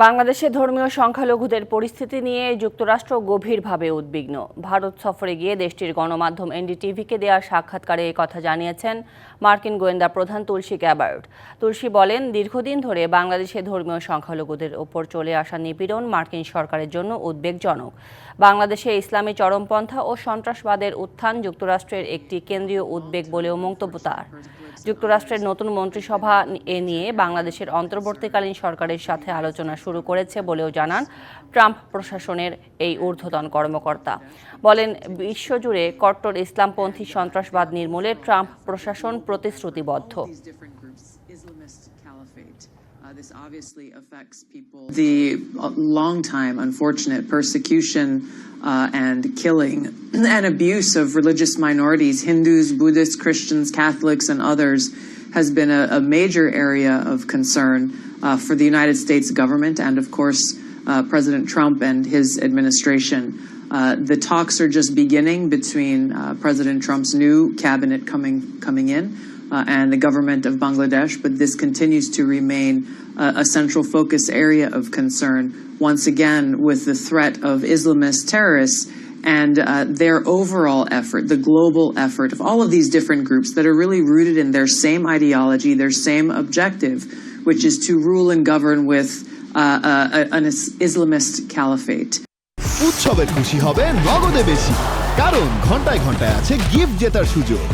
বাংলাদেশে ধর্মীয় সংখ্যালঘুদের পরিস্থিতি নিয়ে যুক্তরাষ্ট্র গভীরভাবে উদ্বিগ্ন। ভারত সফরে গিয়ে দেশটির গণমাধ্যম এনডিটিভিকে দেওয়া সাক্ষাৎকারে এই কথা জানিয়েছেন মার্কিন গোয়েন্দা প্রধান তুলসী গ্যাবার্ড। তুলসী বলেন, দীর্ঘদিন ধরে বাংলাদেশে ধর্মীয় সংখ্যালঘুদের ওপর চলে আসা নিপীড়ন মার্কিন সরকারের জন্য উদ্বেগজনক। বাংলাদেশে ইসলামী চরমপন্থা ও সন্ত্রাসবাদের উত্থান যুক্তরাষ্ট্রের একটি কেন্দ্রীয় উদ্বেগ বলেও মন্তব্য তার। যুক্তরাষ্ট্রের নতুন মন্ত্রিসভা এ নিয়ে বাংলাদেশের অন্তর্বর্তীকালীন সরকারের সাথে আলোচনা শুরু করেছে বলেও জানান ট্রাম্প প্রশাসনের এই ঊর্ধ্বতন কর্মকর্তা। বলেন, বিশ্বজুড়ে কট্টর ইসলামপন্থী সন্ত্রাসবাদ নির্মূলে ট্রাম্প প্রশাসন প্রতিশ্রুতিবদ্ধ। This obviously affects people. The long-time unfortunate persecution and killing and abuse of religious minorities, Hindus, Buddhists, Christians, Catholics, and others, has been a major area of concern for the United States government and, of course, President Trump and his administration. The talks are just beginning between President Trump's new cabinet coming in and the government of Bangladesh, but this continues to remain a central focus area of concern, once again, with the threat of Islamist terrorists and their overall effort, the global effort of all of these different groups that are really rooted in their same ideology, their same objective, which is to rule and govern with an Islamist caliphate. উৎসবের খুশি হবে নগদে বেশি, কারণ ঘন্টায় ঘন্টায় আছে gift জেতার সুযোগ।